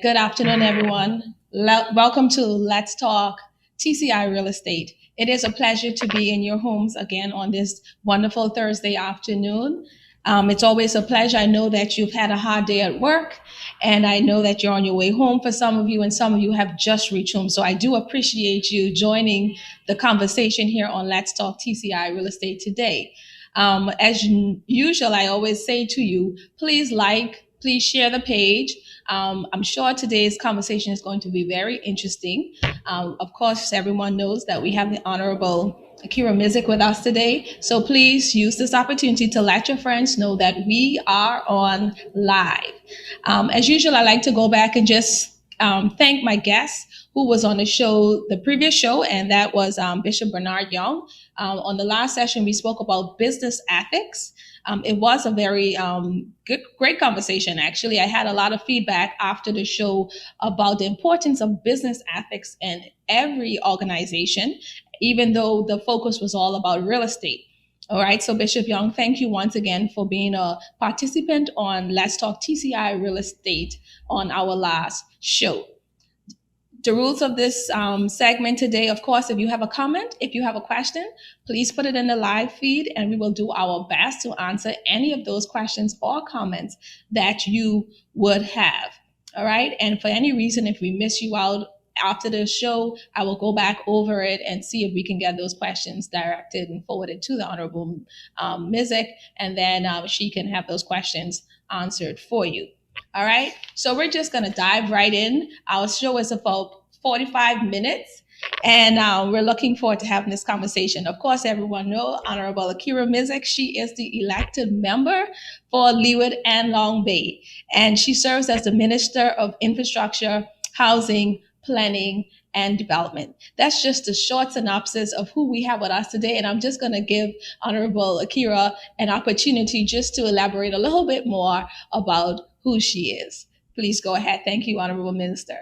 Good afternoon, everyone. Welcome to Let's Talk TCI Real Estate. It is a pleasure to be in your homes again on this wonderful Thursday afternoon. It's always a pleasure. I know that you've had a hard day at work, and I know that you're on your way home for some of you, and some of you have just reached home. So I do appreciate you joining the conversation here on Let's Talk TCI Real Estate today. As usual, I always say to you, please share the page. I'm sure today's conversation is going to be very interesting. Of course, everyone knows that we have the Honorable Akierra Missick with us today. So please use this opportunity to let your friends know that we are on live. As usual, I like to go back and just thank my guest who was on the show, the previous show, and that was Bishop Bernard Young. On the last session, we spoke about business ethics. It was a very great conversation, actually. I had a lot of feedback after the show about the importance of business ethics in every organization, even though the focus was all about real estate. All right, so Bishop Young, thank you once again for being a participant on Let's Talk TCI Real Estate on our last show. The rules of this segment today, of course, if you have a comment, if you have a question, please put it in the live feed and we will do our best to answer any of those questions or comments that you would have. All right. And for any reason, if we miss you out after the show, I will go back over it and see if we can get those questions directed and forwarded to the Honorable Missick, and then she can have those questions answered for you. All right, so we're just going to dive right in. Our show is about 45 minutes, and we're looking forward to having this conversation. Of course, everyone knows Honorable Akierra Missick. She is the elected member for Leeward and Long Bay, and she serves as the Minister of Infrastructure, Housing, Planning, and Development. That's just a short synopsis of who we have with us today, and I'm just going to give Honorable Akierra an opportunity just to elaborate a little bit more about who she is. Please go ahead. Thank you, Honorable Minister.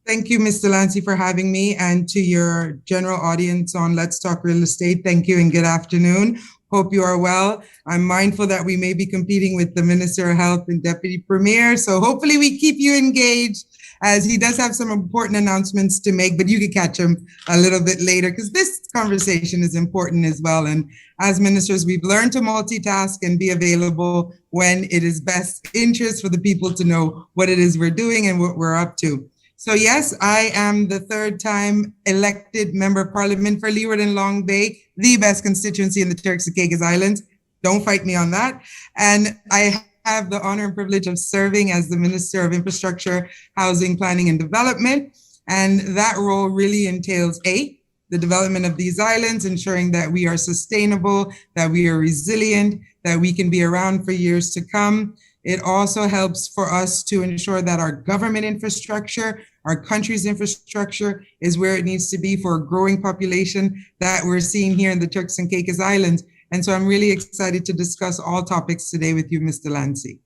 Thank you, Mr. Lancy, for having me, and to your general audience on Let's Talk Real Estate. Thank you and good afternoon. Hope you are well. I'm mindful that we may be competing with the Minister of Health and Deputy Premier, so hopefully we keep you engaged, as he does have some important announcements to make, but you can catch him a little bit later because this conversation is important as well. And as ministers, we've learned to multitask and be available when it is best interest for the people to know what it is we're doing and what we're up to. So yes, I am the third time elected member of parliament for Leeward and Long Bay, the best constituency in the Turks and Caicos Islands. Don't fight me on that. And I have the honor and privilege of serving as the Minister of Infrastructure, Housing, Planning, and Development. And that role really entails the development of these islands, ensuring that we are sustainable, that we are resilient, that we can be around for years to come. It also helps for us to ensure that our government infrastructure, our country's infrastructure is where it needs to be for a growing population that we're seeing here in the Turks and Caicos Islands. And so I'm really excited to discuss all topics today with you, Mr. Lancy.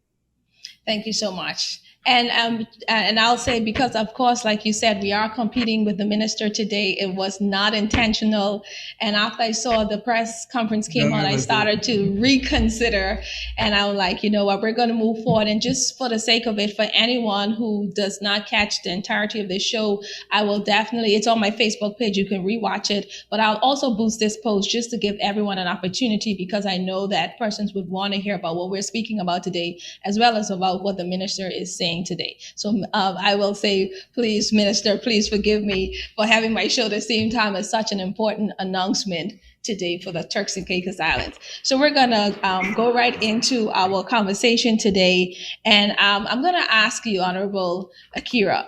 Thank you so much. And I'll say, because of course, like you said, we are competing with the minister today. It was not intentional. And after I saw the press conference came out, I started to reconsider. And I was like, you know what, we're going to move forward. And just for the sake of it, for anyone who does not catch the entirety of the show, I will definitely, it's on my Facebook page. You can rewatch it. But I'll also boost this post just to give everyone an opportunity, because I know that persons would want to hear about what we're speaking about today, as well as about what the minister is saying today. So I will say, please, Minister, please forgive me for having my show at the same time as such an important announcement today for the Turks and Caicos Islands. So we're going to go right into our conversation today. And I'm going to ask you, Honorable Akierra,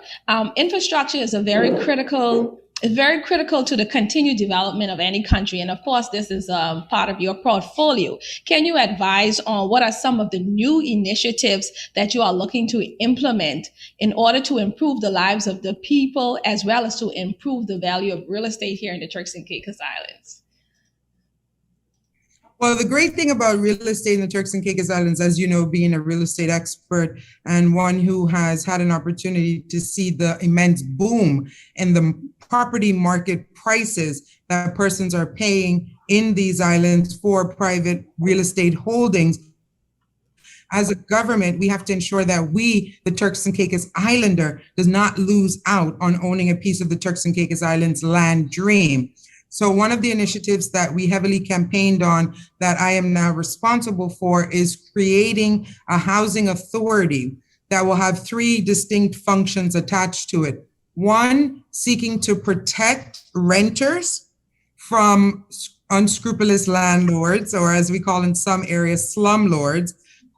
infrastructure is very critical to the continued development of any country. And of course, this is part of your portfolio. Can you advise on what are some of the new initiatives that you are looking to implement in order to improve the lives of the people, as well as to improve the value of real estate here in the Turks and Caicos Islands? Well, the great thing about real estate in the Turks and Caicos Islands, as you know, being a real estate expert and one who has had an opportunity to see the immense boom in the property market prices that persons are paying in these islands for private real estate holdings, as a government, we have to ensure that we, the Turks and Caicos Islander, does not lose out on owning a piece of the Turks and Caicos Islands land dream. So one of the initiatives that we heavily campaigned on that I am now responsible for is creating a housing authority that will have three distinct functions attached to it. One, seeking to protect renters from unscrupulous landlords, or as we call in some areas, slumlords,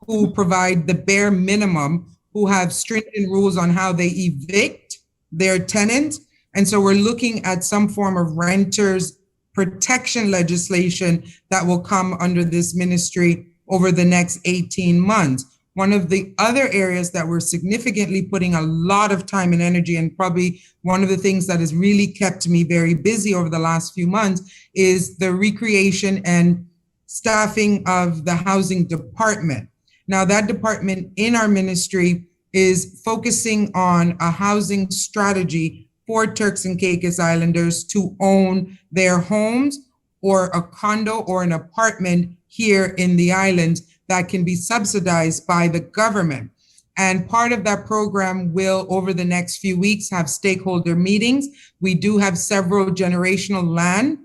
who provide the bare minimum, who have stringent rules on how they evict their tenants. And so we're looking at some form of renters protection legislation that will come under this ministry over the next 18 months. One of the other areas that we're significantly putting a lot of time and energy, and probably one of the things that has really kept me very busy over the last few months, is the recreation and staffing of the housing department. Now, that department in our ministry is focusing on a housing strategy for Turks and Caicos Islanders to own their homes or a condo or an apartment here in the islands that can be subsidized by the government. And part of that program will, over the next few weeks, have stakeholder meetings. We do have several generational land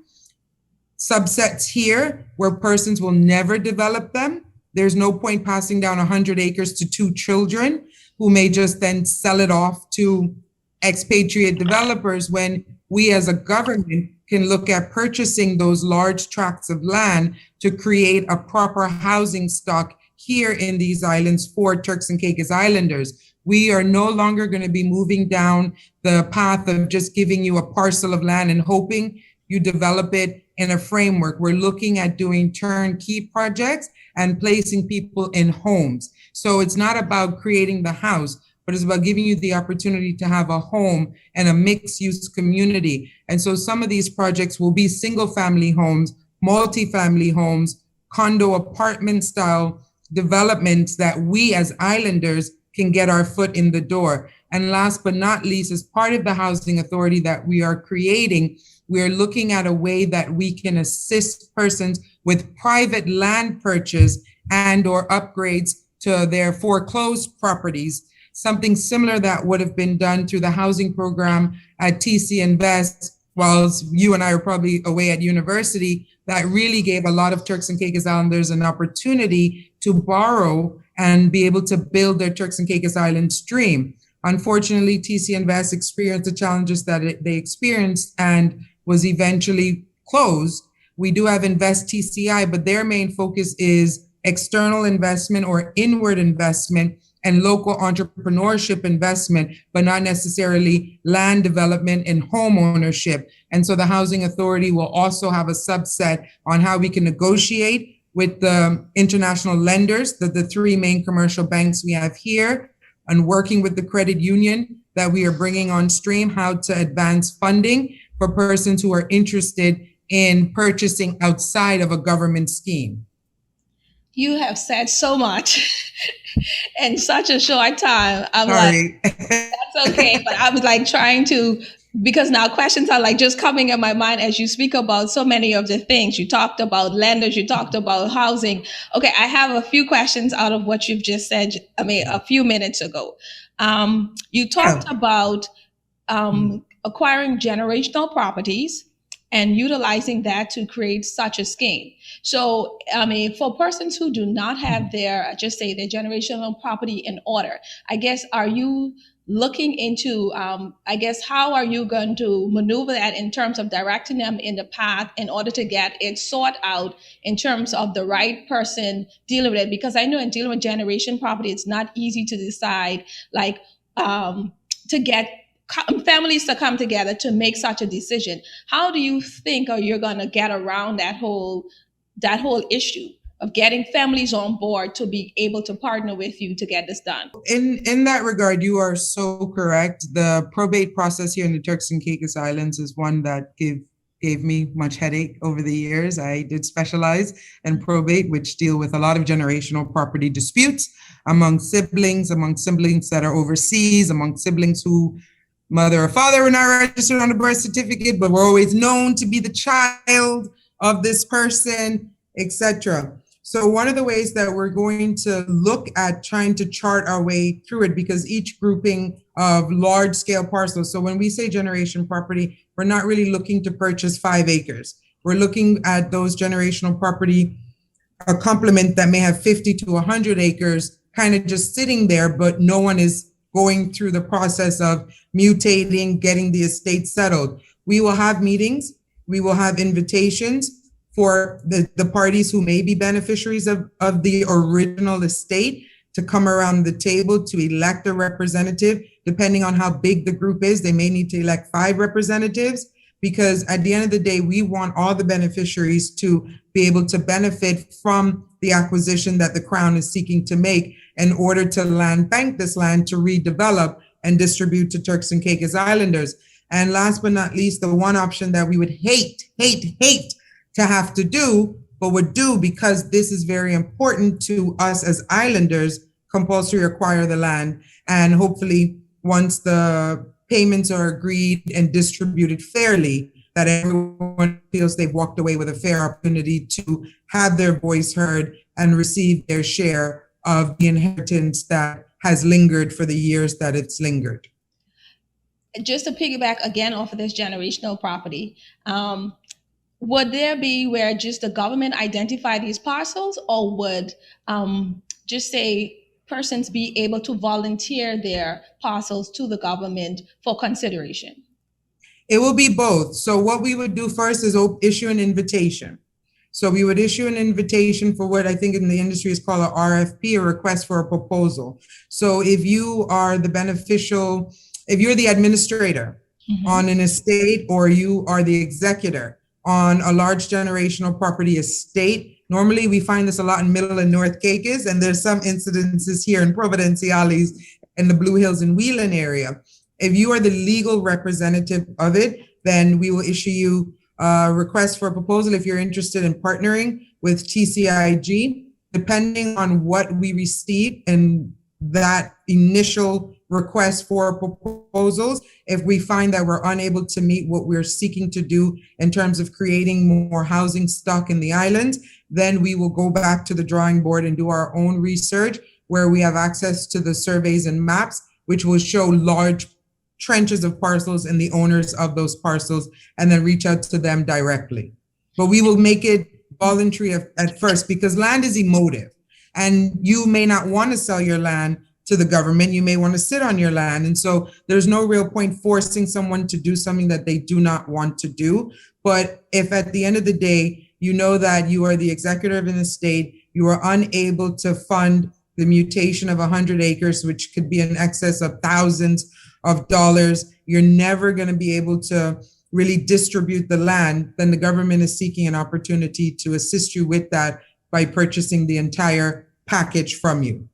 subsets here where persons will never develop them. There's no point passing down 100 acres to two children who may just then sell it off to expatriate developers, when we as a government can look at purchasing those large tracts of land to create a proper housing stock here in these islands for Turks and Caicos Islanders. We are no longer going to be moving down the path of just giving you a parcel of land and hoping you develop it in a framework. We're looking at doing turnkey projects and placing people in homes. So it's not about creating the house, but it's about giving you the opportunity to have a home and a mixed-use community. And so some of these projects will be single-family homes, multi-family homes, condo apartment style developments that we as islanders can get our foot in the door. And last but not least, as part of the housing authority that we are creating, we're looking at a way that we can assist persons with private land purchase and or upgrades to their foreclosed properties, something similar that would have been done through the housing program at TC Invest, while you and I are probably away at university, that really gave a lot of Turks and Caicos Islanders an opportunity to borrow and be able to build their Turks and Caicos Islands dream. Unfortunately, TC Invest experienced the challenges that they experienced and was eventually closed. We do have Invest TCI, but their main focus is external investment or inward investment and local entrepreneurship investment, but not necessarily land development and home ownership. And so the Housing Authority will also have a subset on how we can negotiate with the international lenders, the three main commercial banks we have here, and working with the credit union that we are bringing on stream, how to advance funding for persons who are interested in purchasing outside of a government scheme. You have said so much in such a short time. I'm Sorry. like, that's okay. But I was like trying to, because now questions are like just coming in my mind as you speak about so many of the things. You talked about lenders, you talked about housing. Okay, I have a few questions out of what you've just said, a few minutes ago. You talked about acquiring generational properties and utilizing that to create such a scheme. So, for persons who do not have their, just say their generational property in order, I guess, are you looking into, how are you going to maneuver that in terms of directing them in the path in order to get it sought out in terms of the right person dealing with it? Because I know in dealing with generation property, it's not easy to decide, to get families to come together to make such a decision. How do you think you're going to get around that whole issue of getting families on board to be able to partner with you to get this done? In that regard, you are so correct. The probate process here in the Turks and Caicos Islands is one that gave me much headache over the years. I did specialize in probate, which deal with a lot of generational property disputes among siblings that are overseas, among siblings who mother or father were not registered on the birth certificate, but were always known to be the child of this person, etc. So one of the ways that we're going to look at trying to chart our way through it, because each grouping of large scale parcels, so when we say generation property, we're not really looking to purchase 5 acres. We're looking at those generational property, a complement that may have 50 to 100 acres kind of just sitting there, but no one is going through the process of mutating, getting the estate settled. We will have meetings, we will have invitations for the parties who may be beneficiaries of the original estate to come around the table to elect a representative. Depending on how big the group is, they may need to elect 5 representatives, because at the end of the day, we want all the beneficiaries to be able to benefit from the acquisition that the Crown is seeking to make in order to land bank this land to redevelop and distribute to Turks and Caicos Islanders. And last but not least, the one option that we would hate to have to do, but would do because this is very important to us as islanders, compulsory acquire the land. And hopefully once the payments are agreed and distributed fairly, that everyone feels they've walked away with a fair opportunity to have their voice heard and receive their share of the inheritance that has lingered for the years that it's lingered. Just to piggyback again off of this generational property, would there be where just the government identify these parcels, or would just say persons be able to volunteer their parcels to the government for consideration? It will be both. So what we would do first is issue an invitation. So we would issue an invitation for what I think in the industry is called a RFP, a request for a proposal. So if you are the beneficial, if you're the administrator on an estate, or you are the executor on a large generational property estate, normally we find this a lot in Middle and North Caicos, and there's some incidences here in Providenciales in the Blue Hills and Wheeling area. If you are the legal representative of it, then we will issue you a request for a proposal if you're interested in partnering with TCIG. Depending on what we receive in that initial request for proposals, if we find that we're unable to meet what we're seeking to do in terms of creating more housing stock in the island, then we will go back to the drawing board and do our own research, where we have access to the surveys and maps, which will show large trenches of parcels and the owners of those parcels, and then reach out to them directly. But we will make it voluntary at first, because land is emotive, and you may not want to sell your land to the government. You may want to sit on your land. And so there's no real point forcing someone to do something that they do not want to do. But if at the end of the day, you know that you are the executor of an estate, you are unable to fund the mutation of 100 acres, which could be in excess of thousands of dollars, you're never going to be able to really distribute the land, then the government is seeking an opportunity to assist you with that by purchasing the entire package from you.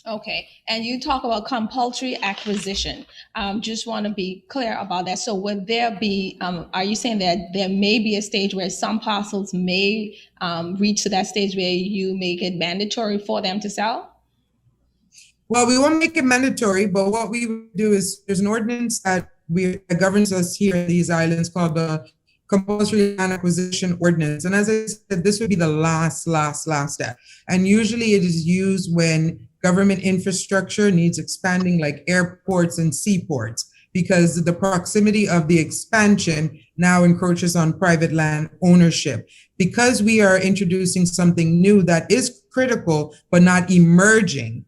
Okay, and you talk about compulsory acquisition. Just want to be clear about that. So would there be, are you saying that there may be a stage where some parcels may reach to that stage where you make it mandatory for them to sell? Well, we won't make it mandatory, but what we do is there's an ordinance that governs us here in these islands called the Compulsory Land Acquisition Ordinance. And as I said, this would be the last step. And usually it is used when government infrastructure needs expanding, like airports and seaports, because the proximity of the expansion now encroaches on private land ownership. Because we are introducing something new that is critical, but not emerging.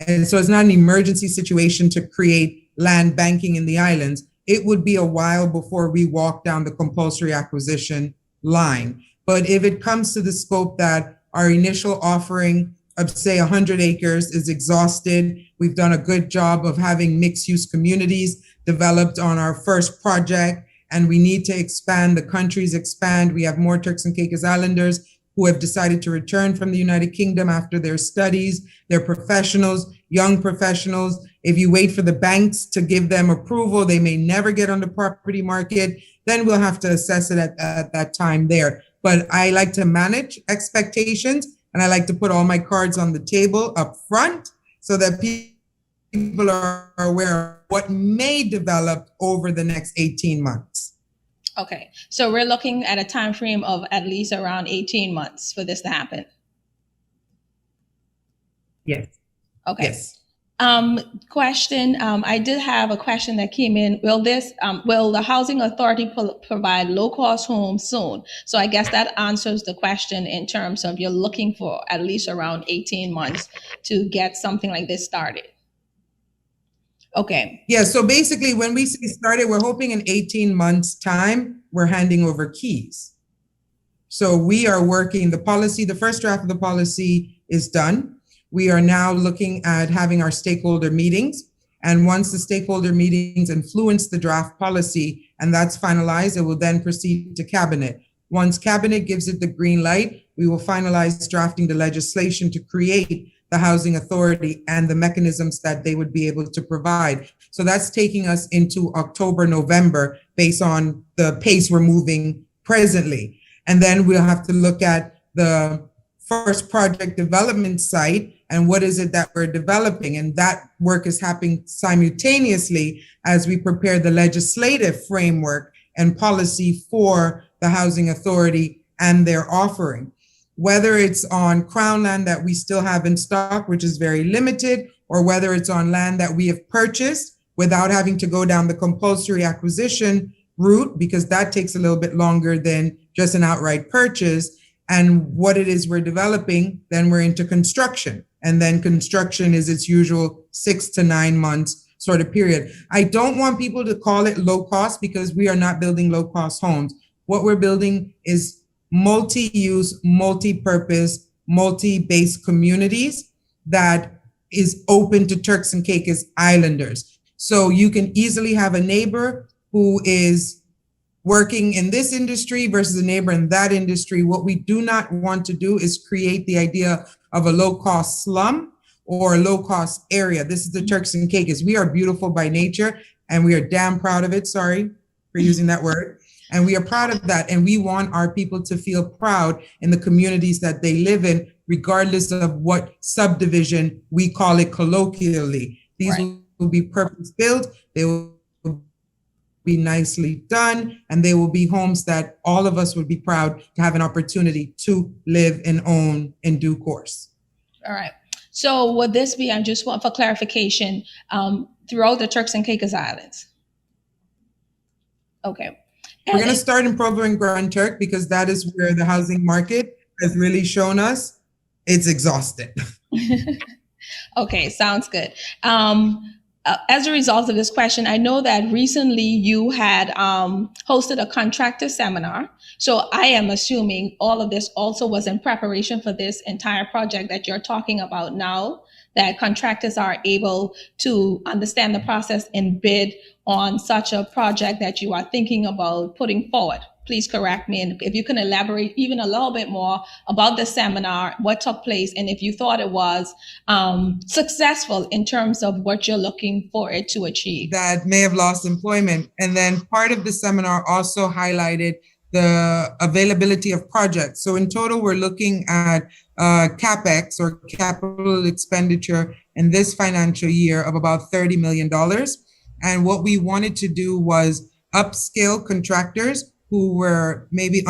And so it's not an emergency situation to create land banking in the islands. It would be a while before we walk down the compulsory acquisition line. But if it comes to the scope that our initial offering of, say, 100 acres is exhausted, we've done a good job of having mixed-use communities developed on our first project, and we need to expand, the countries expand. We have more Turks and Caicos Islanders who have decided to return from the United Kingdom after their studies. They're professionals, young professionals. If you wait for the banks to give them approval, they may never get on the property market. Then we'll have to assess it at that time there. But I like to manage expectations, and I like to put all my cards on the table up front so that people are aware of what may develop over the next 18 months. Okay, so we're looking at a time frame of at least around 18 months for this to happen. Yes. Okay. Yes. Question. I did have a question that came in. Will the housing authority provide low-cost homes soon? So I guess that answers the question in terms of you're looking for at least around 18 months to get something like this started. Okay. Yeah, so basically when we say started, we're hoping in 18 months' time, we're handing over keys. So we are working the policy, the first draft of the policy is done. We are now looking at having our stakeholder meetings. And once the stakeholder meetings influence the draft policy and that's finalized, it will then proceed to cabinet. Once cabinet gives it the green light, we will finalize drafting the legislation to create the housing authority and the mechanisms that they would be able to provide. So that's taking us into October, November, based on the pace we're moving presently. And then we'll have to look at the first project development site and what is it that we're developing. And that work is happening simultaneously as we prepare the legislative framework and policy for the housing authority and their offering. Whether it's on Crown land that we still have in stock, which is very limited, or whether it's on land that we have purchased without having to go down the compulsory acquisition route, because that takes a little bit longer than just an outright purchase, and what it is we're developing, then we're into construction. And then construction is its usual 6 to 9 months sort of period. I don't want people to call it low cost because we are not building low cost homes. What we're building is multi-use, multi-purpose, multi-base communities that is open to Turks and Caicos Islanders. So you can easily have a neighbor who is working in this industry versus a neighbor in that industry. What we do not want to do is create the idea of a low-cost slum or a low-cost area. This is the Turks and Caicos. We are beautiful by nature, and we are damn proud of it. Sorry for using that word. And we are proud of that. And we want our people to feel proud in the communities that they live in, regardless of what subdivision we call it colloquially. These will be purpose-built. They will be nicely done, and they will be homes that all of us would be proud to have an opportunity to live and own in due course. All right. So would this be, I just want for clarification, throughout the Turks and Caicos Islands? Okay. We're going to start in Provo and Grand Turk because that is where the housing market has really shown us it's exhausted. Okay, sounds good. As a result of this question, I know that recently you had hosted a contractor seminar. So I am assuming all of this also was in preparation for this entire project that you're talking about now, that contractors are able to understand the process and bid on such a project that you are thinking about putting forward. Please correct me. And if you can elaborate even a little bit more about the seminar, what took place, and if you thought it was successful in terms of what you're looking for it to achieve. That may have lost employment. And then part of the seminar also highlighted the availability of projects. So in total, we're looking at CapEx or capital expenditure in this financial year of about $30 million. And what we wanted to do was upscale contractors who were maybe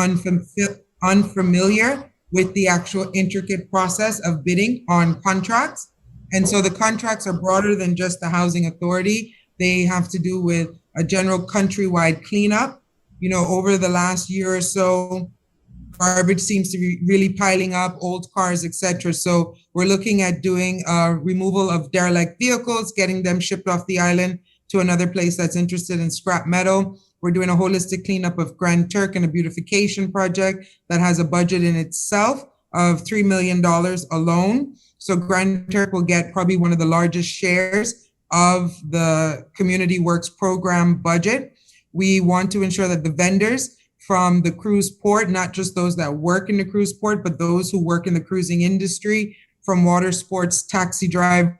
unfamiliar with the actual intricate process of bidding on contracts. And so the contracts are broader than just the housing authority. They have to do with a general countrywide cleanup. You know, over the last year or so, garbage seems to be really piling up, old cars, etc. So we're looking at doing removal of derelict vehicles, getting them shipped off the island to another place that's interested in scrap metal. We're doing a holistic cleanup of Grand Turk and a beautification project that has a budget in itself of $3 million alone. So Grand Turk will get probably one of the largest shares of the Community Works program budget. We want to ensure that the vendors from the cruise port, not just those that work in the cruise port, but those who work in the cruising industry, from water sports, taxi drivers,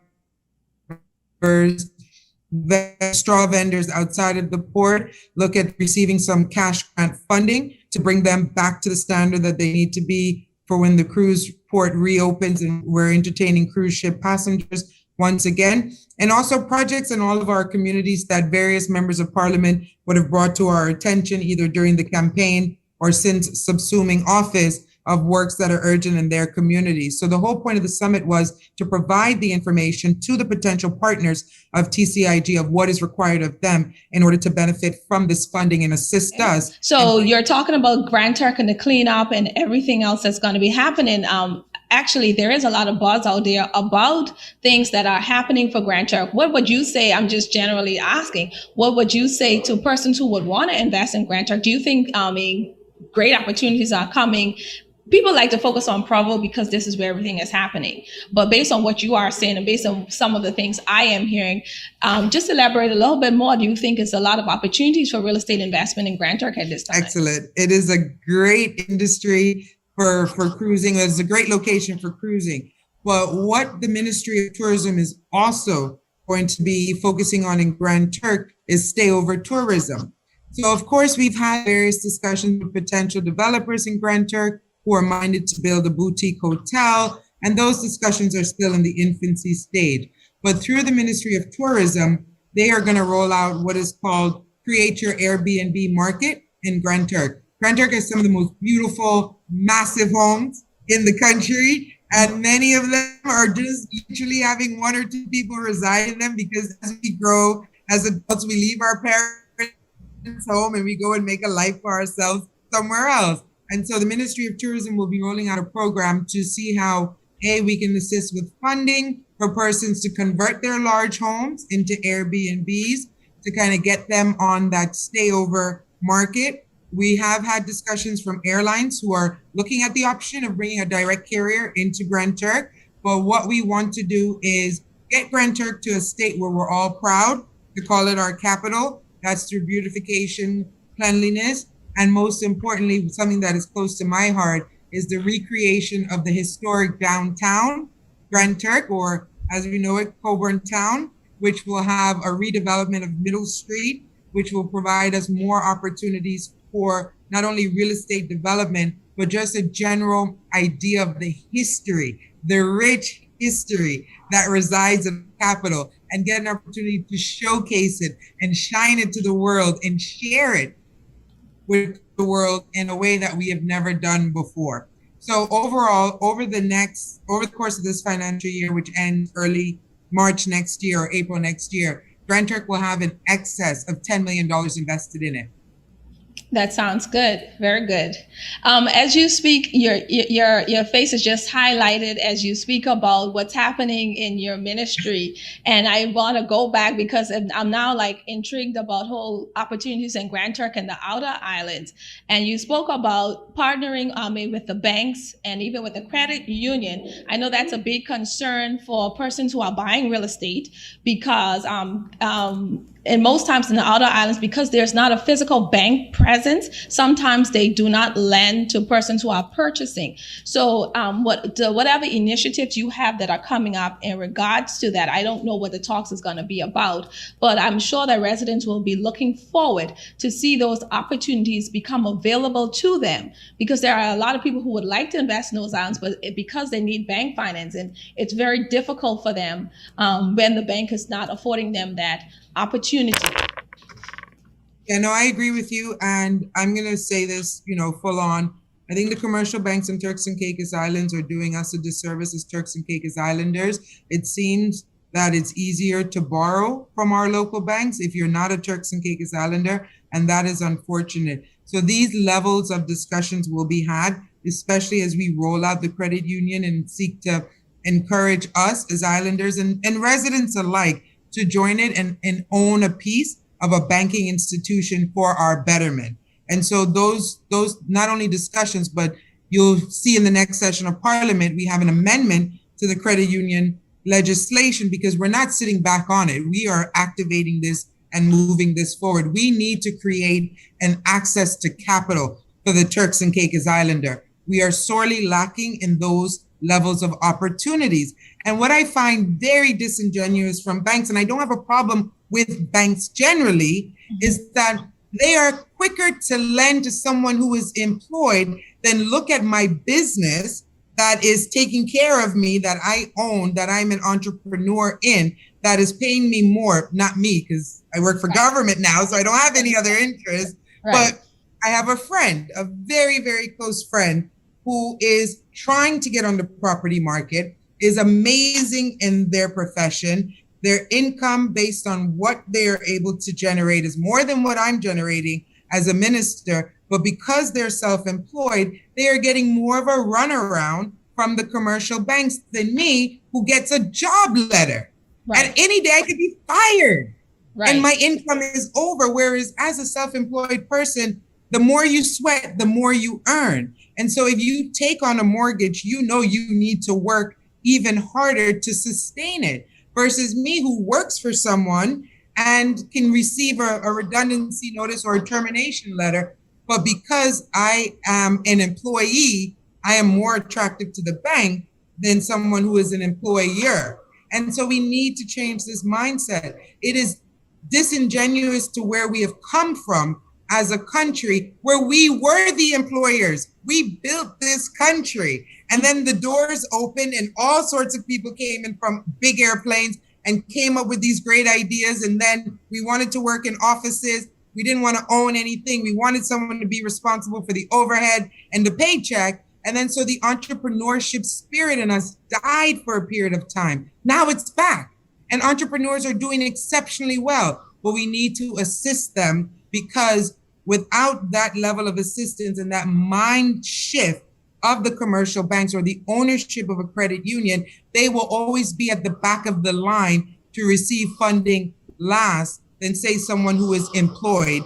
straw vendors outside of the port, look at receiving some cash grant funding to bring them back to the standard that they need to be for when the cruise port reopens and we're entertaining cruise ship passengers once again. And also projects in all of our communities that various members of parliament would have brought to our attention either during the campaign or since subsuming office of works that are urgent in their communities. So the whole point of the summit was to provide the information to the potential partners of TCIG of what is required of them in order to benefit from this funding and assist us. So you're talking about Grand Turk and the cleanup and everything else that's going to be happening. Actually, there is a lot of buzz out there about things that are happening for Grand Turk. What would you say? I'm just generally asking. What would you say to persons who would want to invest in Grand Turk? Do you think great opportunities are coming? People like to focus on Provo because this is where everything is happening. But based on what you are saying and based on some of the things I am hearing, just elaborate a little bit more. Do you think it's a lot of opportunities for real estate investment in Grand Turk at this time? Excellent. It is a great industry for cruising. It's a great location for cruising. But what the Ministry of Tourism is also going to be focusing on in Grand Turk is stayover tourism. So of course, we've had various discussions with potential developers in Grand Turk who are minded to build a boutique hotel, and those discussions are still in the infancy stage. But through the Ministry of Tourism, they are going to roll out what is called Create Your Airbnb Market in Grand Turk. Grand Turk has some of the most beautiful, massive homes in the country, and many of them are just literally having one or two people reside in them because as we grow, as adults, we leave our parents' home and we go and make a life for ourselves somewhere else. And so the Ministry of Tourism will be rolling out a program to see how, we can assist with funding for persons to convert their large homes into Airbnbs to kind of get them on that stayover market. We have had discussions from airlines who are looking at the option of bringing a direct carrier into Grand Turk. But what we want to do is get Grand Turk to a state where we're all proud to call it our capital. That's through beautification, cleanliness, and most importantly, something that is close to my heart is the recreation of the historic downtown, Grand Turk, or as we know it, Coburn Town, which will have a redevelopment of Middle Street, which will provide us more opportunities for not only real estate development, but just a general idea of the history, the rich history that resides in the capital, and get an opportunity to showcase it and shine it to the world and share it with the world in a way that we have never done before. So overall, over the course of this financial year, which ends early March next year or April next year, Grand Turk will have an excess of $10 million invested in it. That sounds good. Very good. As you speak, your face is just highlighted as you speak about what's happening in your ministry. And I want to go back because I'm now like intrigued about whole opportunities in Grand Turk and the outer islands. And you spoke about partnering with the banks and even with the credit union. I know that's a big concern for persons who are buying real estate because and most times in the outer islands, because there's not a physical bank presence, sometimes they do not lend to persons who are purchasing. So whatever initiatives you have that are coming up in regards to that, I don't know what the talks is going to be about, but I'm sure that residents will be looking forward to see those opportunities become available to them, because there are a lot of people who would like to invest in those islands, but because they need bank finance, and it's very difficult for them when the bank is not affording them that opportunity. Yeah, no, I agree with you. And I'm going to say this, full on. I think the commercial banks in Turks and Caicos Islands are doing us a disservice as Turks and Caicos Islanders. It seems that it's easier to borrow from our local banks if you're not a Turks and Caicos Islander, and that is unfortunate. So these levels of discussions will be had, especially as we roll out the credit union and seek to encourage us as Islanders and residents alike to join it and own a piece of a banking institution for our betterment. And so those not only discussions, but you'll see in the next session of Parliament, we have an amendment to the credit union legislation because we're not sitting back on it. We are activating this and moving this forward. We need to create an access to capital for the Turks and Caicos Islander. We are sorely lacking in those levels of opportunities. And what I find very disingenuous from banks, and I don't have a problem with banks generally, is that they are quicker to lend to someone who is employed than look at my business that is taking care of me, that I own, that I'm an entrepreneur in, that is paying me more, not me, because I work for government now, so I don't have any other interest. Right. But I have a friend, a very, very close friend, who is trying to get on the property market, is amazing in their profession. Their income based on what they're able to generate is more than what I'm generating as a minister. But because they're self-employed, they are getting more of a runaround from the commercial banks than me, who gets a job letter. Right. And any day I could be fired. Right. And my income is over. Whereas as a self-employed person, the more you sweat, the more you earn. And so if you take on a mortgage, you know you need to work even harder to sustain it, versus me, who works for someone and can receive a redundancy notice or a termination letter. But because I am an employee, I am more attractive to the bank than someone who is an employer. And so we need to change this mindset. It is disingenuous to where we have come from as a country, where we were the employers. We built this country. And then the doors opened and all sorts of people came in from big airplanes and came up with these great ideas. And then we wanted to work in offices. We didn't want to own anything. We wanted someone to be responsible for the overhead and the paycheck. And then so the entrepreneurship spirit in us died for a period of time. Now it's back. And entrepreneurs are doing exceptionally well. But we need to assist them, because without that level of assistance and that mind shift of the commercial banks or the ownership of a credit union, they will always be at the back of the line to receive funding last than, say, someone who is employed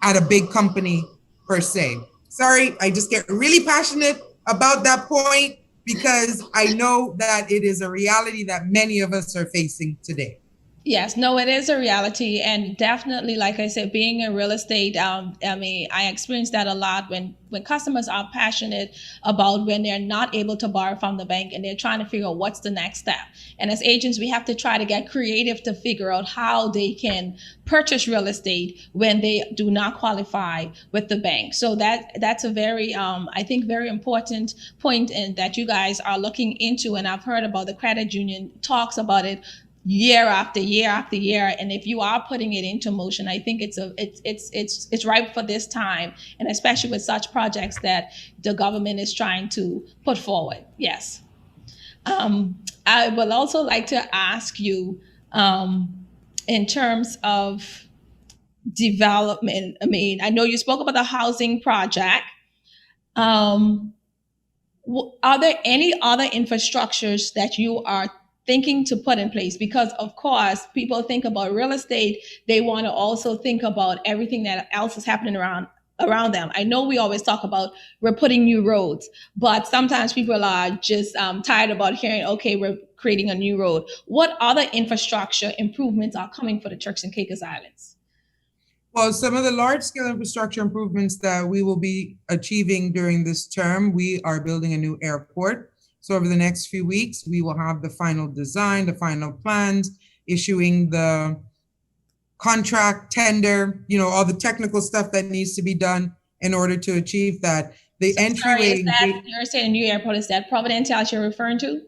at a big company per se. Sorry, I just get really passionate about that point because I know that it is a reality that many of us are facing today. Yes, no, it is a reality. And definitely, like I said, being in real estate, I mean, I experience that a lot when customers are passionate about when they're not able to borrow from the bank and they're trying to figure out what's the next step. And as agents, we have to try to get creative to figure out how they can purchase real estate when they do not qualify with the bank. So that's a very, I think, very important point in that you guys are looking into. And I've heard about the credit union talks about it year after year after year, and if you are putting it into motion, I think it's ripe for this time, and especially with such projects that the government is trying to put forward. Yes. I would also like to ask you, in terms of development, I mean, I know you spoke about the housing project. Are there any other infrastructures that you are thinking to put in place? Because of course, people think about real estate, they want to also think about everything that else is happening around them. I know we always talk about we're putting new roads, but sometimes people are just tired about hearing, okay, we're creating a new road. What other infrastructure improvements are coming for the Turks and Caicos Islands? Well, some of the large-scale infrastructure improvements that we will be achieving during this term, we are building a new airport. So over the next few weeks, we will have the final design, the final plans, issuing the contract, tender, all the technical stuff that needs to be done in order to achieve that. The entryway. Sorry, you're saying a new airport, is that Providenciales you're referring to?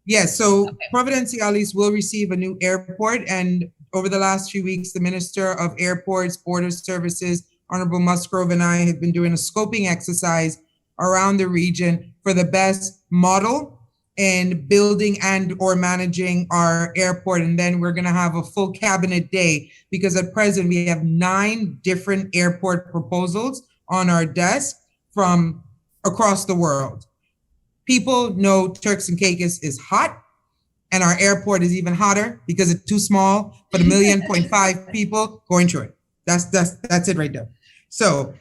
Yes, so okay. Providenciales will receive a new airport, and over the last few weeks, the Minister of Airports, Border Services, Honorable Musgrove, and I have been doing a scoping exercise around the region for the best model in building and or managing our airport. And then we're going to have a full cabinet day, because at present we have 9 different airport proposals on our desk from across the world. People know Turks and Caicos is hot, and our airport is even hotter because it's too small for the 1.5 million people going through it. That's it right there. So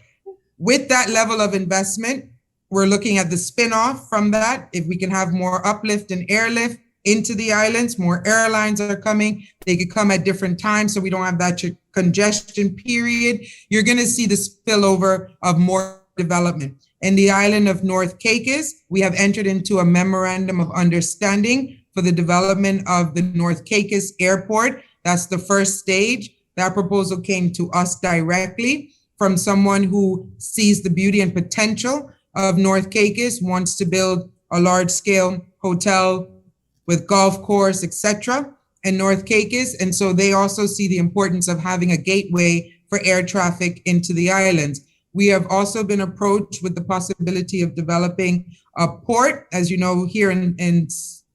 with that level of investment, we're looking at the spin-off from that. If we can have more uplift and airlift into the islands, more airlines are coming. They could come at different times so we don't have that congestion period. You're going to see the spillover of more development. In the island of North Caicos, we have entered into a memorandum of understanding for the development of the North Caicos Airport. That's the first stage. That proposal came to us directly from someone who sees the beauty and potential of North Caicos, wants to build a large-scale hotel with golf course, etc., in North Caicos. And so they also see the importance of having a gateway for air traffic into the islands. We have also been approached with the possibility of developing a port. As you know, here in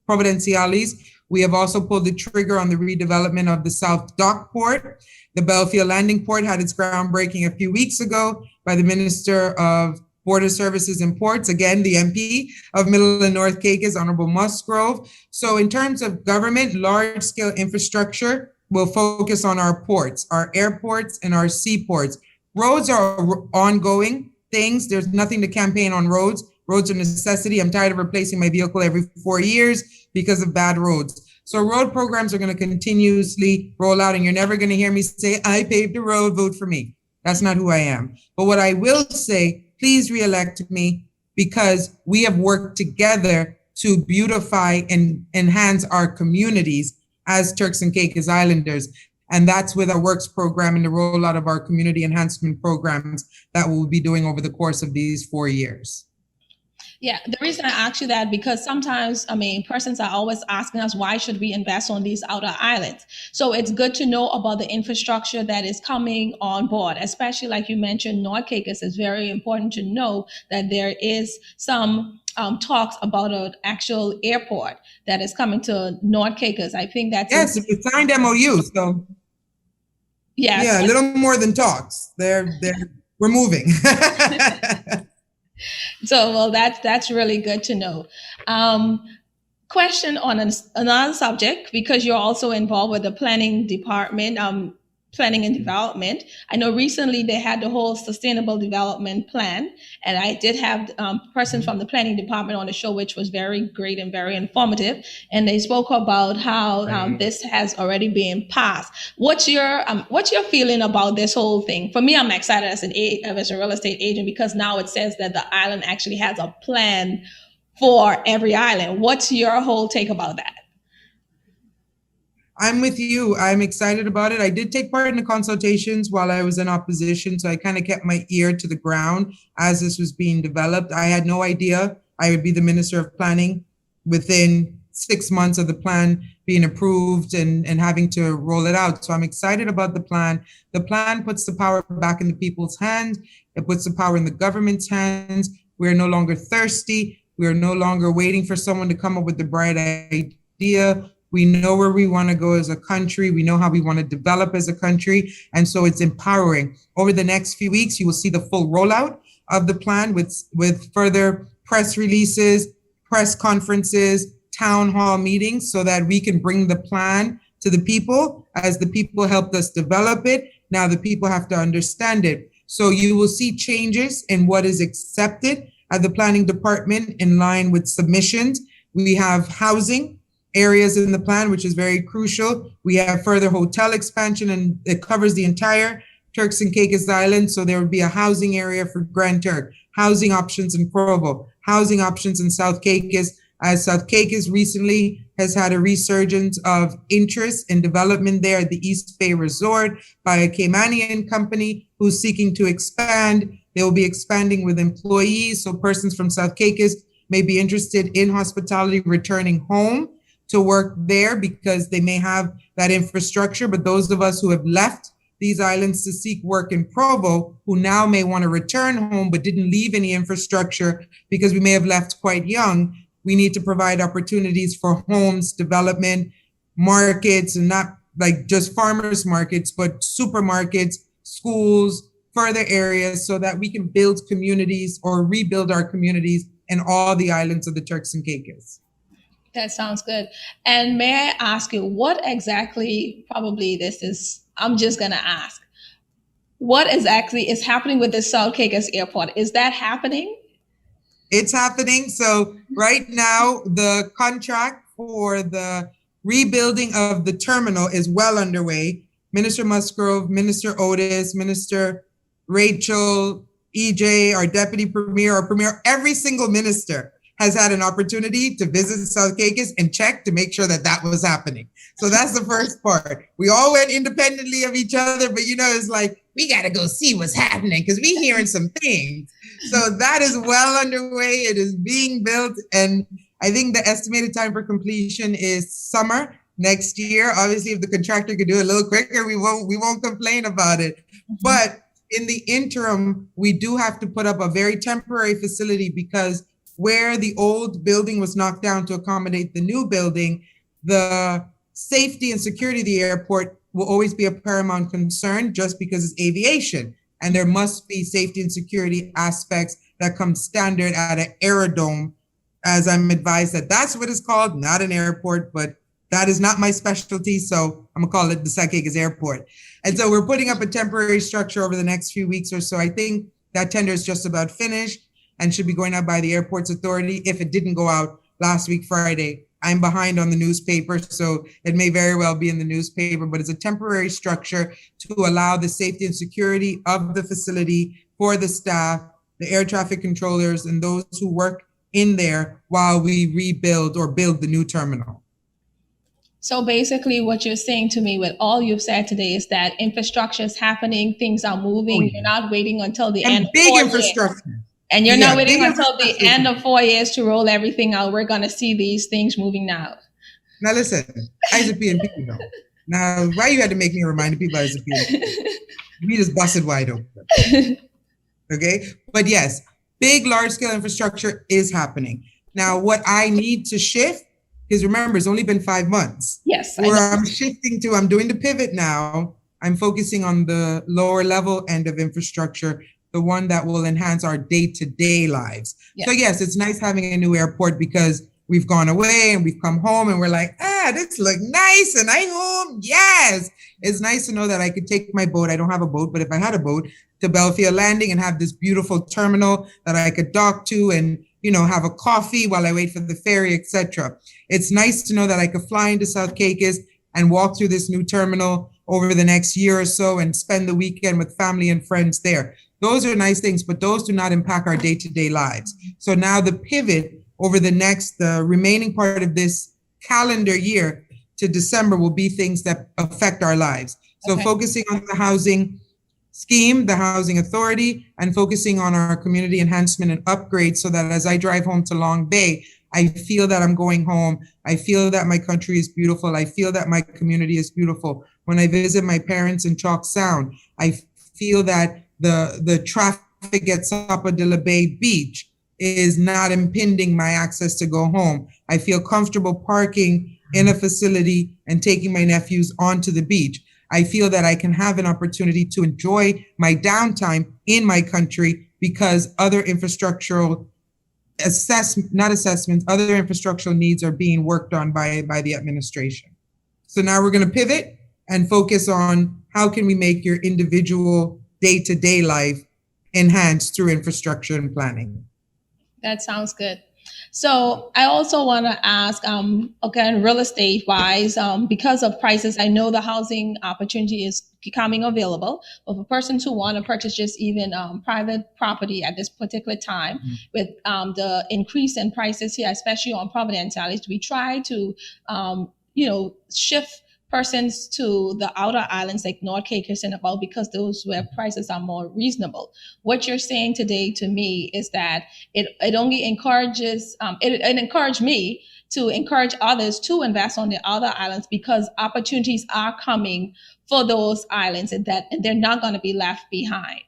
Providenciales, we have also pulled the trigger on the redevelopment of the South Dock Port. The Belfield Landing Port had its groundbreaking a few weeks ago by the Minister of Border Services and Ports, again, the MP of Middle and North Caicos, Honorable Musgrove. So in terms of government, large-scale infrastructure will focus on our ports, our airports, and our seaports. Roads are ongoing things. There's nothing to campaign on roads. Roads are a necessity. I'm tired of replacing my vehicle every 4 years because of bad roads. So road programs are going to continuously roll out, and you're never going to hear me say, I paved a road, vote for me. That's not who I am. But what I will say, please re-elect me, because we have worked together to beautify and enhance our communities as Turks and Caicos Islanders. And that's with our works program and the rollout of our community enhancement programs that we'll be doing over the course of these 4 years. Yeah, the reason I ask you that, because sometimes, persons are always asking us, why should we invest on these outer islands? So it's good to know about the infrastructure that is coming on board, especially like you mentioned, North Caicos. Is very important to know that there is some talks about an actual airport that is coming to North Caicos. I think that's— Yes, we signed MOU, so yes. Yeah, a little more than talks. We're moving. So, well, that's really good to know. Question on another subject, because you're also involved with the planning department, planning and development. I know recently they had the whole sustainable development plan, and I did have a person from the planning department on the show, which was very great and very informative. And they spoke about how this has already been passed. What's your feeling about this whole thing? For me, I'm excited as a real estate agent, because now it says that the island actually has a plan for every island. What's your whole take about that? I'm with you. I'm excited about it. I did take part in the consultations while I was in opposition, so I kind of kept my ear to the ground as this was being developed. I had no idea I would be the Minister of Planning within 6 months of the plan being approved and having to roll it out. So I'm excited about the plan. The plan puts the power back in the people's hands. It puts the power in the government's hands. We're no longer thirsty. We're no longer waiting for someone to come up with the bright idea. We know where we want to go as a country. We know how we want to develop as a country. And so it's empowering. Over the next few weeks, you will see the full rollout of the plan with further press releases, press conferences, town hall meetings, so that we can bring the plan to the people as the people helped us develop it. Now the people have to understand it. So you will see changes in what is accepted at the planning department in line with submissions. We have housing areas in the plan, which is very crucial. We have further hotel expansion, and it covers the entire Turks and Caicos Island. So there would be a housing area for Grand Turk, housing options in Provo, housing options in South Caicos, as South Caicos recently has had a resurgence of interest in development there at the East Bay Resort by a Caymanian company who's seeking to expand. They will be expanding with employees, so persons from South Caicos may be interested in hospitality returning home to work there because they may have that infrastructure. But those of us who have left these islands to seek work in Provo, who now may want to return home but didn't leave any infrastructure because we may have left quite young, we need to provide opportunities for homes, development, markets, and not like just farmers markets, but supermarkets, schools, further areas, so that we can build communities or rebuild our communities in all the islands of the Turks and Caicos. That sounds good. And may I ask you, what exactly, probably this is, I'm just going to ask, what exactly is happening with the South Caicos Airport? Is that happening? It's happening. So right now, the contract for the rebuilding of the terminal is well underway. Minister Musgrove, Minister Otis, Minister Rachel, EJ, our Deputy Premier, our Premier, every single minister has had an opportunity to visit South Caicos and check to make sure that that was happening. So that's the first part. We all went independently of each other, but it's like, we got to go see what's happening because we're hearing some things. So that is well underway. It is being built. And I think the estimated time for completion is summer next year. Obviously, if the contractor could do it a little quicker, we won't complain about it. But in the interim, we do have to put up a very temporary facility because where the old building was knocked down to accommodate the new building, the safety and security of the airport will always be a paramount concern just because it's aviation. And there must be safety and security aspects that come standard at an aerodrome, as I'm advised that that's what it's called, not an airport, but that is not my specialty. So I'm gonna call it the South Caicos Airport. And so we're putting up a temporary structure over the next few weeks or so. I think that tender is just about finished and should be going out by the Airports Authority. If it didn't go out last week, Friday, I'm behind on the newspaper, so it may very well be in the newspaper, but it's a temporary structure to allow the safety and security of the facility for the staff, the air traffic controllers, and those who work in there while we rebuild or build the new terminal. So basically what you're saying to me with all you've said today is that infrastructure is happening, things are moving. You're not waiting until the end of big 4 infrastructure. years. And you're not waiting big until the end of 4 years to roll everything out. We're going to see these things moving now. Now listen, I was a P&P, though. Now, why you had to make me remind the people I was a P&P? We just busted wide open. Okay? But yes, big, large-scale infrastructure is happening. Now, what I need to shift, because remember, it's only been 5 months. Yes. Where I'm shifting to, I'm doing the pivot now. I'm focusing on the lower level end of infrastructure, the one that will enhance our day-to-day lives. Yes. So yes, it's nice having a new airport because we've gone away and we've come home and we're like, this look nice and I home. Yes. It's nice to know that I could take my boat. I don't have a boat, but if I had a boat, to Belfield Landing and have this beautiful terminal that I could dock to and, have a coffee while I wait for the ferry, etc. It's nice to know that I could fly into South Caicos and walk through this new terminal over the next year or so and spend the weekend with family and friends there. Those are nice things, but those do not impact our day-to-day lives. So now the pivot over the remaining part of this calendar year to December will be things that affect our lives. So focusing on the housing scheme, the housing authority, and focusing on our community enhancement and upgrade so that as I drive home to Long Bay, I feel that I'm going home. I feel that my country is beautiful. I feel that my community is beautiful. When I visit my parents in Chalk Sound, I feel that the traffic at Sapa de la Bay Beach is not impeding my access to go home. I feel comfortable parking in a facility and taking my nephews onto the beach. I feel that I can have an opportunity to enjoy my downtime in my country because other infrastructural other infrastructural needs are being worked on by the administration. So now we're going to pivot and focus on how can we make your individual day-to-day life enhanced through infrastructure and planning. That sounds good. So I also want to ask, again, real estate wise, because of prices, I know the housing opportunity is becoming available. But for persons who want to purchase just even private property at this particular time, with the increase in prices here, especially on Providence Island, we try to, shift persons to the outer islands like North Caicos and above because those where prices are more reasonable. What you're saying today to me is that it only encourages, it encouraged me to encourage others to invest on the other islands because opportunities are coming for those islands and they're not going to be left behind.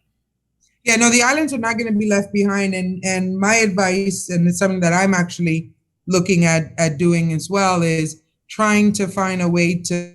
Yeah, no, the islands are not going to be left behind. And my advice, and it's something that I'm actually looking at doing as well, is trying to find a way to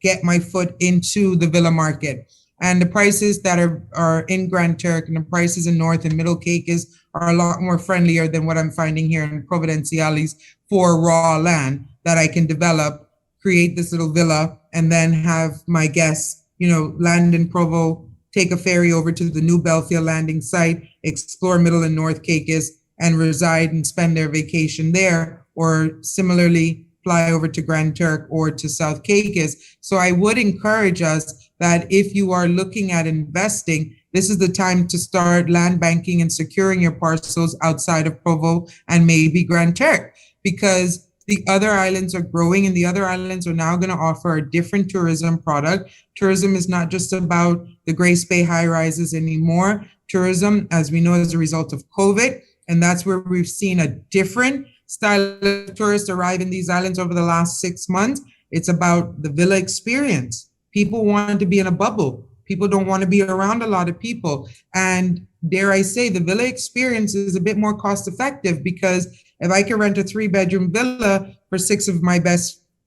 get my foot into the villa market. And the prices that are in Grand Turk and the prices in North and Middle Caicos are a lot more friendlier than what I'm finding here in Providenciales for raw land that I can develop, create this little villa, and then have my guests, land in Provo, take a ferry over to the new Belfield landing site, explore Middle and North Caicos, and reside and spend their vacation there, or similarly, fly over to Grand Turk or to South Caicos. So I would encourage us that if you are looking at investing, this is the time to start land banking and securing your parcels outside of Provo and maybe Grand Turk, because the other islands are growing and the other islands are now going to offer a different tourism product. Tourism is not just about the Grace Bay high rises anymore. Tourism, as we know, as a result of COVID, and that's where we've seen a different style of tourists arrive in these islands over the last 6 months. It's about the villa experience. People want to be in a bubble. People don't want to be around a lot of people. And dare I say, the villa experience is a bit more cost effective, because if I can rent a 3-bedroom villa for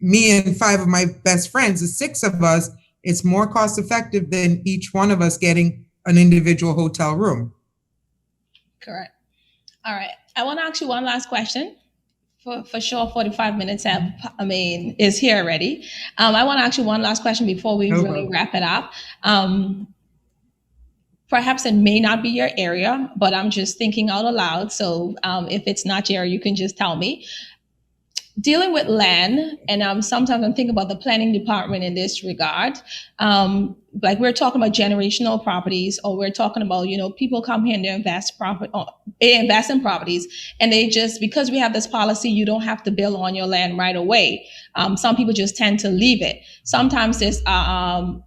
me and 5 of my best friends, the 6 of us, it's more cost effective than each one of us getting an individual hotel room. Correct. All right. I want to ask you one last question. For sure, 45 minutes is here already. I want to ask you one last question before we really wrap it up. Perhaps it may not be your area, but I'm just thinking out aloud. So if it's not your area, you can just tell me. Dealing with land, and sometimes I'm thinking about the planning department in this regard. Like we're talking about generational properties, or we're talking about, people come here and they invest in properties, and they just, because we have this policy, you don't have to build on your land right away. Some people just tend to leave it. Sometimes there's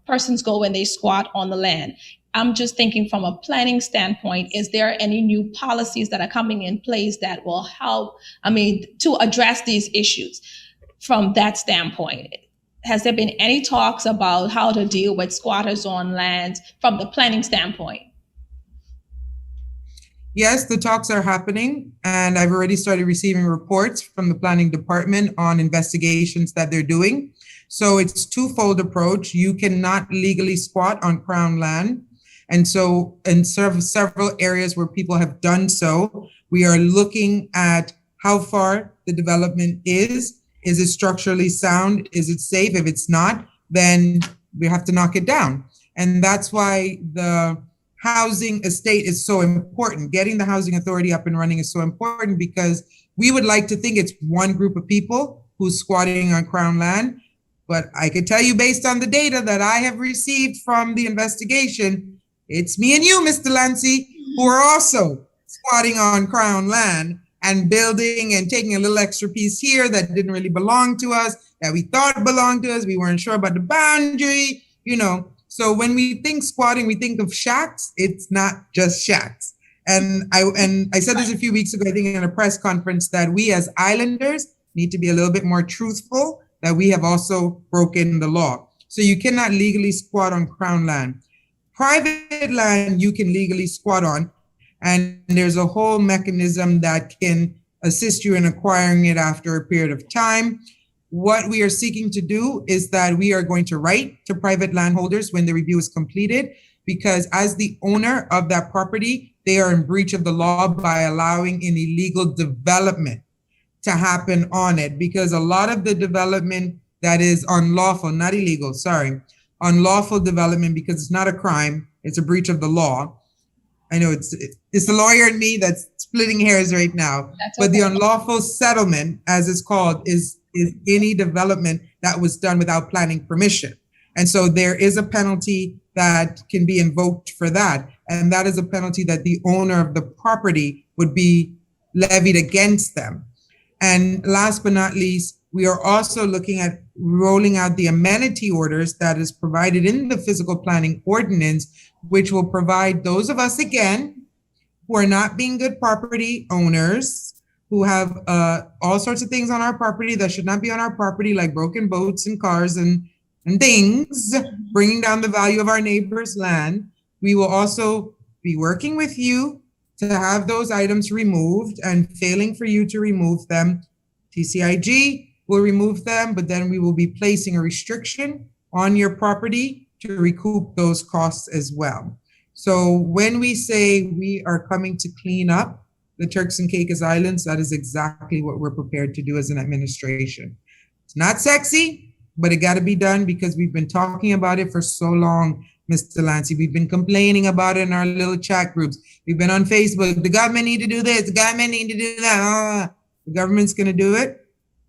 persons go and they squat on the land. I'm just thinking from a planning standpoint, is there any new policies that are coming in place that will help, to address these issues from that standpoint? Has there been any talks about how to deal with squatters on land from the planning standpoint? Yes, the talks are happening, and I've already started receiving reports from the planning department on investigations that they're doing. So it's twofold approach. You cannot legally squat on Crown land. And so in several areas where people have done so, we are looking at how far the development is. Is it structurally sound? Is it safe? If it's not, then we have to knock it down. And that's why the housing estate is so important. Getting the housing authority up and running is so important, because we would like to think it's one group of people who's squatting on Crown land. But I can tell you, based on the data that I have received from the investigation, it's me and you, Mr. Lancy, who are also squatting on Crown land and building and taking a little extra piece here that didn't really belong to us, that we thought belonged to us. We weren't sure about the boundary, So when we think squatting, we think of shacks. It's not just shacks. And I said this a few weeks ago, I think in a press conference, that we as islanders need to be a little bit more truthful, that we have also broken the law. So you cannot legally squat on Crown land. Private land you can legally squat on, and there's a whole mechanism that can assist you in acquiring it after a period of time. What we are seeking to do is that we are going to write to private landholders when the review is completed, because as the owner of that property, they are in breach of the law by allowing an illegal development to happen on it, because a lot of the development that is unlawful, not illegal, unlawful development, because it's not a crime, it's a breach of the law. I know it's the lawyer in me that's splitting hairs right now. But the unlawful settlement, as it's called, is any development that was done without planning permission. And so there is a penalty that can be invoked for that. And that is a penalty that the owner of the property would be levied against them. And last but not least, we are also looking at rolling out the amenity orders that is provided in the physical planning ordinance, which will provide those of us, again, who are not being good property owners, who have all sorts of things on our property that should not be on our property, like broken boats and cars and things, bringing down the value of our neighbor's land. We will also be working with you to have those items removed, and failing for you to remove them, TCIG will remove them, but then we will be placing a restriction on your property to recoup those costs as well. So when we say we are coming to clean up the Turks and Caicos Islands, that is exactly what we're prepared to do as an administration. It's not sexy, but it got to be done, because we've been talking about it for so long, Mr. Lancy. We've been complaining about it in our little chat groups. We've been on Facebook. The government need to do this. The government need to do that. The government's going to do it.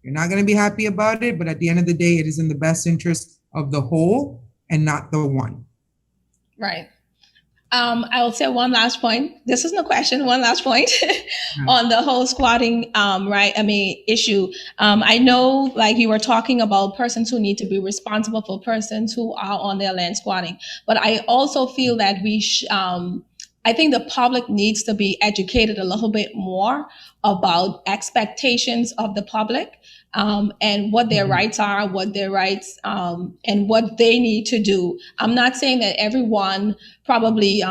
You're not going to be happy about it, but at the end of the day, it is in the best interest of the whole and not the one. Right. I will say one last point. This isn't a question. One last point on the whole squatting, issue. I know, like you were talking about persons who need to be responsible for persons who are on their land squatting, but I also feel that I think the public needs to be educated a little bit more about expectations of the public, and what their rights are, and what they need to do. I'm not saying that everyone probably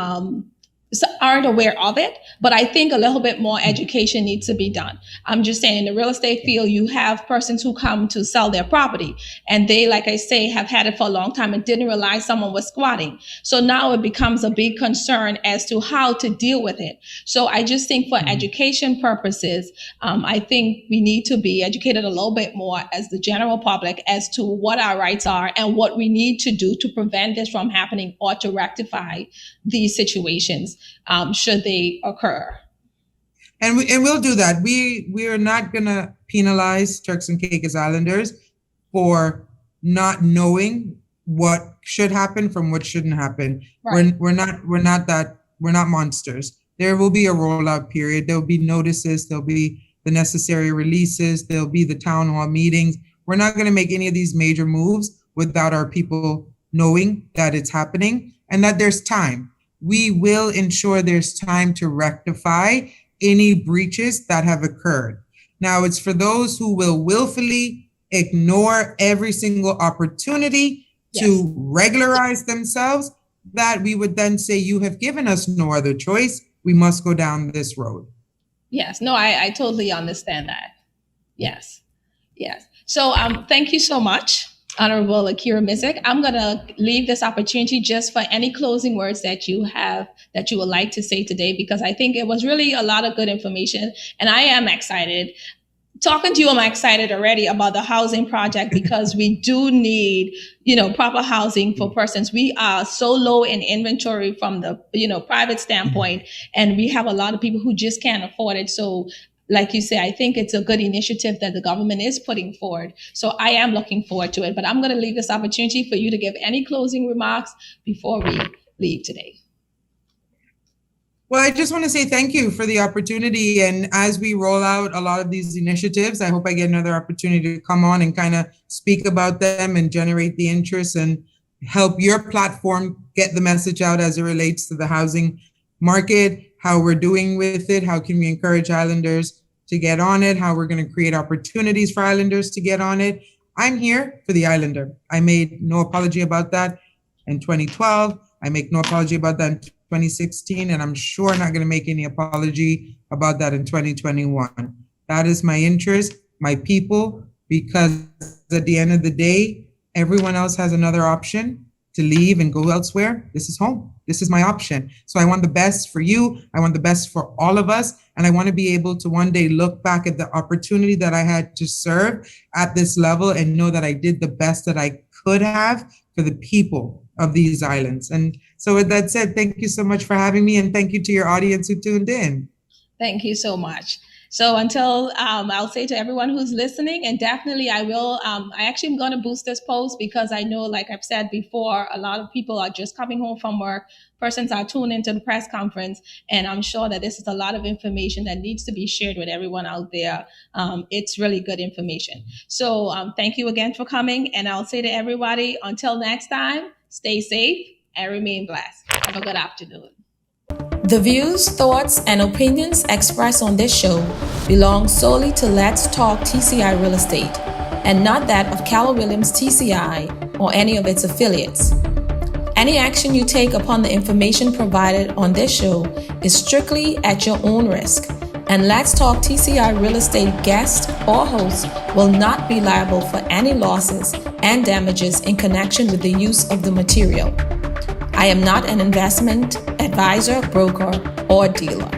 aren't aware of it, but I think a little bit more education needs to be done. I'm just saying, in the real estate field, you have persons who come to sell their property, and they, like I say, have had it for a long time and didn't realize someone was squatting. So now it becomes a big concern as to how to deal with it. So I just think for education purposes, I think we need to be educated a little bit more as the general public as to what our rights are and what we need to do to prevent this from happening or to rectify these situations, should they occur. And we'll do that. We are not going to penalize Turks and Caicos Islanders for not knowing what should happen from what shouldn't happen. Right. We're not monsters. There will be a rollout period. There will be notices. There'll be the necessary releases. There'll be the town hall meetings. We're not going to make any of these major moves without our people knowing that it's happening and that there's time. We will ensure there's time to rectify any breaches that have occurred. Now, it's for those who will willfully ignore every single opportunity to regularize themselves that we would then say, you have given us no other choice. We must go down this road. Yes. No, I totally understand that. Yes. So thank you so much, Honorable Akierra Missick. I'm going to leave this opportunity just for any closing words that you have that you would like to say today, because I think it was really a lot of good information, and I am excited. Talking to you, I'm excited already about the housing project, because we do need, proper housing for persons. We are so low in inventory from the, private standpoint, and we have a lot of people who just can't afford it. So like you say, I think it's a good initiative that the government is putting forward. So I am looking forward to it. But I'm going to leave this opportunity for you to give any closing remarks before we leave today. Well, I just want to say thank you for the opportunity. And as we roll out a lot of these initiatives, I hope I get another opportunity to come on and kind of speak about them and generate the interest and help your platform get the message out as it relates to the housing market, how we're doing with it, how can we encourage Islanders to get on it, how we're going to create opportunities for Islanders to get on it. I'm here for the Islander. I made no apology about that in 2012. I make no apology about that in 2016, and I'm sure not going to make any apology about that in 2021. That is my interest, my people, because at the end of the day, everyone else has another option to leave and go elsewhere. This is home. This is my option. So I want the best for you. I want the best for all of us. And I want to be able to one day look back at the opportunity that I had to serve at this level and know that I did the best that I could have for the people of these islands. And so with that said, thank you so much for having me. And thank you to your audience who tuned in. Thank you so much. So until I'll say to everyone who's listening, and definitely I will, I actually am going to boost this post, because I know, like I've said before, a lot of people are just coming home from work. Persons are tuned into the press conference, and I'm sure that this is a lot of information that needs to be shared with everyone out there. It's really good information. So thank you again for coming. And I'll say to everybody, until next time, stay safe and remain blessed. Have a good afternoon. The views, thoughts, and opinions expressed on this show belong solely to Let's Talk TCI Real Estate, and not that of Keller Williams TCI or any of its affiliates. Any action you take upon the information provided on this show is strictly at your own risk, and Let's Talk TCI Real Estate guests or hosts will not be liable for any losses and damages in connection with the use of the material. I am not an investment advisor, broker, or dealer.